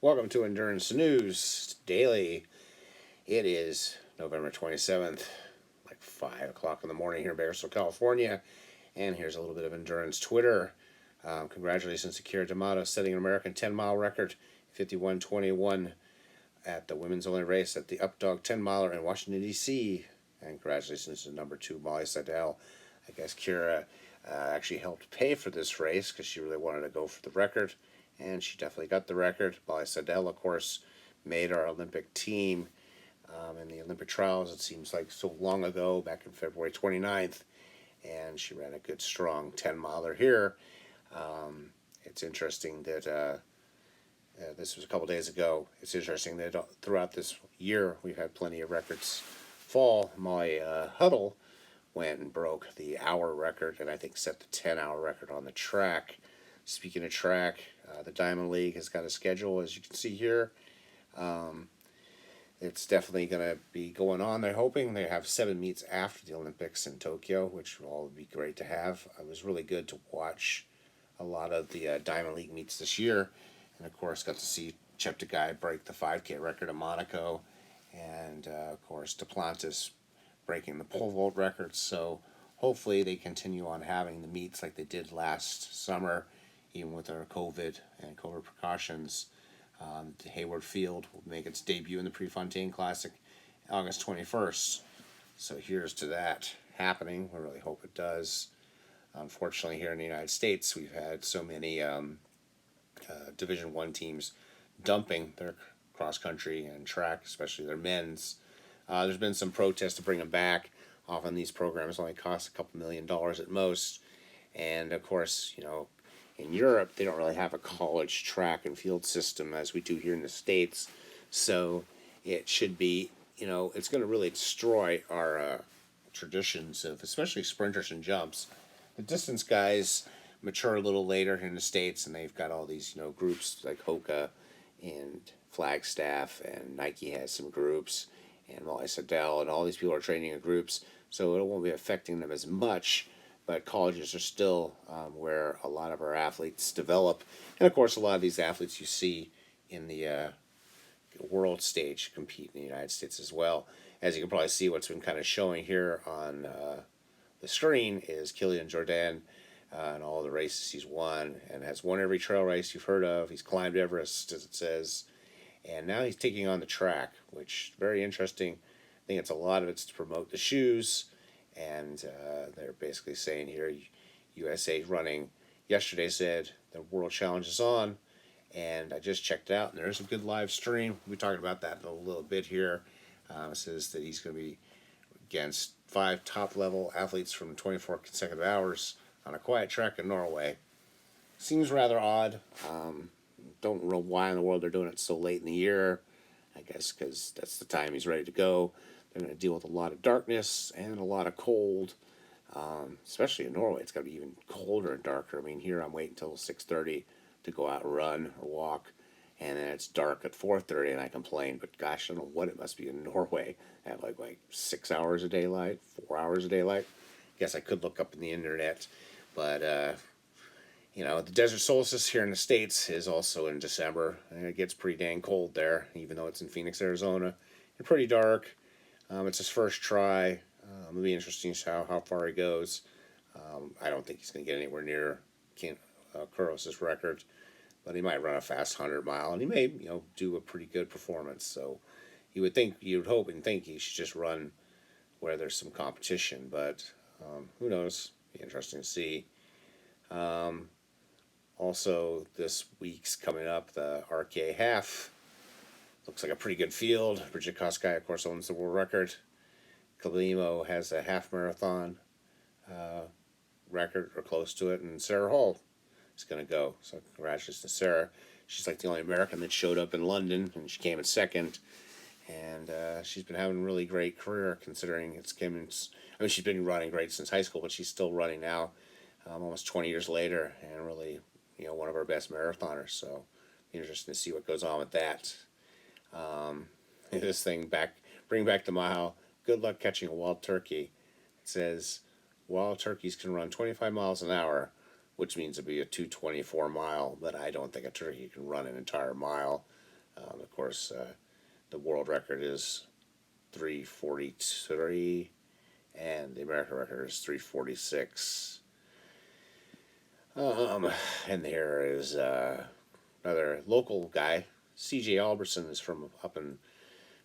Welcome to Endurance News Daily. It is November 27th, like 5 o'clock in the morning here in Bakersfield, California. And here's a little bit of Endurance Twitter. Congratulations to Keira D'Amato setting an American 10-mile record, 51:21 at the women's only race at the Up Dawg Ten Miler in Washington, D.C. And congratulations to number 2, Molly Seidel. I guess Keira actually helped pay for this race because she really wanted to go for the record. And she definitely got the record. Molly Seidel, of course, made our Olympic team in the Olympic trials. It seems like so long ago, back in February 29th. And she ran a good, strong 10-miler here. It's interesting that this was a couple days ago. It's interesting that throughout this year, we've had plenty of records fall. Molly Huddle went and broke the hour record, and I think set the 10-hour record on the track. Speaking of track, the Diamond League has got a schedule, as you can see here. It's definitely going to be going on. They're hoping they have 7 meets after the Olympics in Tokyo, which will all be great to have. It was really good to watch a lot of the Diamond League meets this year. And, of course, got to see Cheptegei break the 5K record in Monaco. And, of course, Duplantis breaking the pole vault record. So hopefully they continue on having the meets like they did last summer, even with our COVID and COVID precautions. The Hayward Field will make its debut in the Prefontaine Classic August 21st. So here's to that happening. We really hope it does. Unfortunately, here in the United States, we've had so many Division I teams dumping their cross-country and track, especially their men's. There's been some protests to bring them back. Often these programs only cost a couple $1 million at most. And, of course, in Europe, they don't really have a college track and field system as we do here in the States. So it should be, it's going to really destroy our traditions of especially sprinters and jumps. The distance guys mature a little later in the States, and they've got all these, groups like Hoka and Flagstaff, and Nike has some groups, and Molly Seidel, and all these people are training in groups, so it won't be affecting them as much. But colleges are still where a lot of our athletes develop. And, of course, a lot of these athletes you see in the world stage compete in the United States as well. As you can probably see, what's been kind of showing here on the screen is Kilian Jordan and all the races he's won, and has won every trail race you've heard of. He's climbed Everest, as it says. And now he's taking on the track, which is very interesting. I think it's a lot of it's to promote the shoes. And they're basically saying here, USA running yesterday said the World Challenge is on, and I just checked it out, and there's a good live stream. We'll be talking about that in a little bit here. It says that he's going to be against 5 top-level athletes from 24 consecutive hours on a quiet track in Norway. Seems rather odd. Don't know why in the world they're doing it so late in the year. I guess because that's the time he's ready to go. They're going to deal with a lot of darkness and a lot of cold, especially in Norway. It's going to be even colder and darker. I mean, here I'm waiting until 6:30 to go out and run or walk, and then it's dark at 4:30, and I complain. But gosh, I don't know what it must be in Norway. I have like 6 hours of daylight, 4 hours of daylight. Guess I could look up in the internet, but the desert solstice here in the States is also in December, and it gets pretty dang cold there, even though it's in Phoenix, Arizona, and pretty dark. It's his first try. It'll be interesting to see how far he goes. I don't think he's going to get anywhere near Kouros' record, but he might run a fast 100-mile, and he may, do a pretty good performance. So you would hope and think he should just run where there's some competition, but who knows? Be interesting to see. Also, this week's coming up, the RAK Half. Looks like a pretty good field. Brigid, Kosgei, of course, owns the world record. Kiplimo has a half marathon record or close to it, and Sara Hall is going to go. So congratulations to Sara. She's like the only American that showed up in London, and she came in second. And she's been having a really great career considering she's been running great since high school, but she's still running now, almost 20 years later, and really, one of our best marathoners. So interesting to see what goes on with that. This thing bring back the mile. Good luck catching a wild turkey. It says wild turkeys can run 25 miles an hour, which means it'd be a 224 mile, but I don't think a turkey can run an entire mile. Of course, the world record is 3:43, and the American record is 3:46. Um, and there is another local guy. C.J. Albertson is from up in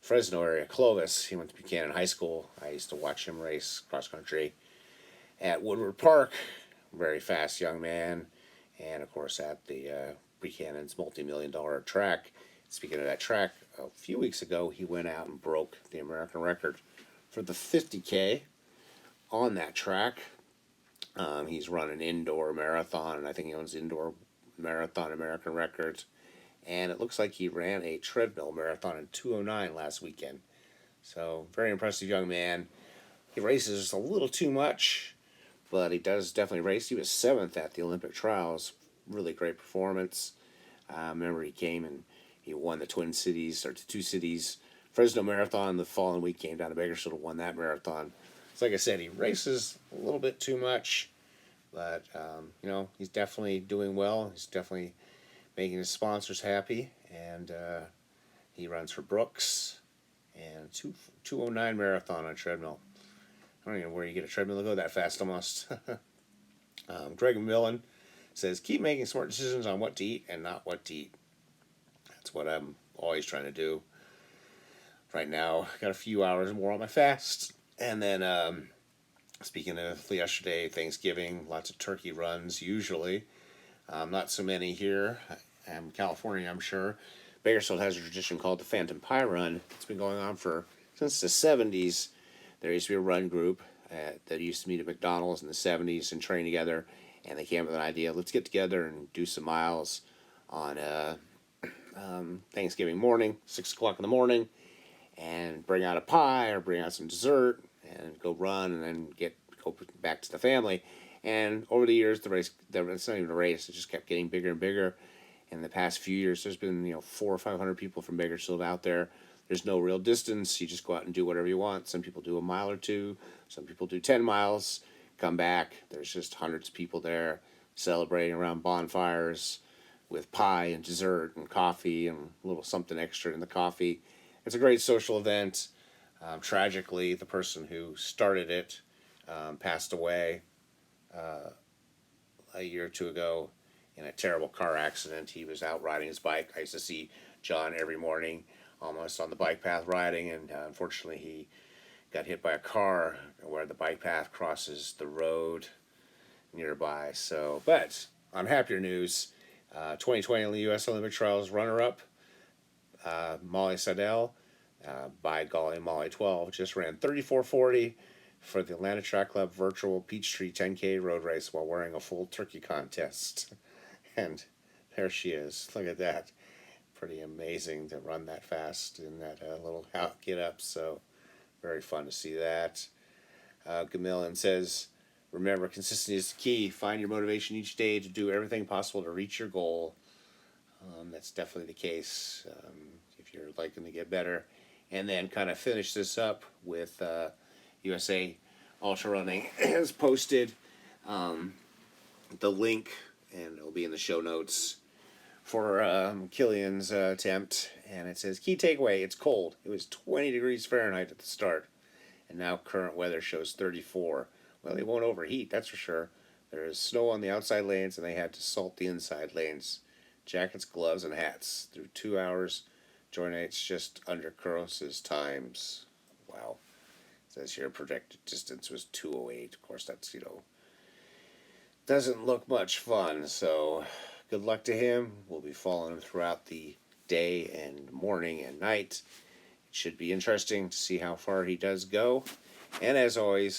Fresno area, Clovis. He went to Buchanan High School. I used to watch him race cross country at Woodward Park. Very fast young man. And of course, at the Buchanan's multi-million-dollar track. Speaking of that track, a few weeks ago, he went out and broke the American record for the 50K on that track. He's run an indoor marathon, and I think he owns indoor marathon American record. And it looks like he ran a treadmill marathon in 2:09 last weekend. So, very impressive young man. He races a little too much, but he does definitely race. He was 7th at the Olympic trials. Really great performance. Remember, he came and he won the Twin Cities, or the Two Cities Fresno Marathon. The following week came down to Bakersfield and won that marathon. So, like I said, he races a little bit too much, but, he's definitely doing well. He's definitely making his sponsors happy, and he runs for Brooks, and 2:09 marathon on treadmill. I don't even know where you get a treadmill to go that fast almost. Greg Millen says, keep making smart decisions on what to eat and not what to eat. That's what I'm always trying to do. Right now, got a few hours more on my fast. And then, speaking of yesterday, Thanksgiving, lots of turkey runs usually. Not so many here. In California, I'm sure. Bakersfield has a tradition called the Phantom Pie Run. It's been going on since the 70s. There used to be a run group that used to meet at McDonald's in the 70s and train together. And they came up with an idea, let's get together and do some miles on Thanksgiving morning, 6 o'clock in the morning, and bring out a pie or bring out some dessert and go run and then go back to the family. And over the years, it's not even a race, it just kept getting bigger and bigger. In the past few years, there's been 400 or 500 people from Bakersfield out there. There's no real distance. You just go out and do whatever you want. Some people do a mile or two. Some people do 10 miles, come back. There's just hundreds of people there celebrating around bonfires with pie and dessert and coffee and a little something extra in the coffee. It's a great social event. Tragically, the person who started it passed away a year or two ago in a terrible car accident. He was out riding his bike. I used to see John every morning almost on the bike path riding, and unfortunately he got hit by a car where the bike path crosses the road nearby. So, but on happier news, 2020 U.S. Olympic Trials runner-up, Molly Seidel, by golly, Molly 12, just ran 34:40 for the Atlanta Track Club virtual Peachtree 10K road race while wearing a full turkey contest. And there she is. Look at that. Pretty amazing to run that fast in that little get up. So very fun to see that. Gamillan says, remember, consistency is the key. Find your motivation each day to do everything possible to reach your goal. That's definitely the case if you're liking to get better. And then kind of finish this up with USA Ultra Running has posted the link, and it'll be in the show notes, for Killian's attempt. And it says, key takeaway, it's cold. It was 20 degrees Fahrenheit at the start, and now current weather shows 34. Well, they won't overheat, that's for sure. There is snow on the outside lanes, and they had to salt the inside lanes. Jackets, gloves, and hats. Through 2 hours, joy nights just under Kuros's times. Wow. It says here projected distance was 2:08. Of course, that's, doesn't look much fun, so good luck to him. We'll be following him throughout the day and morning and night. It should be interesting to see how far he does go. And as always,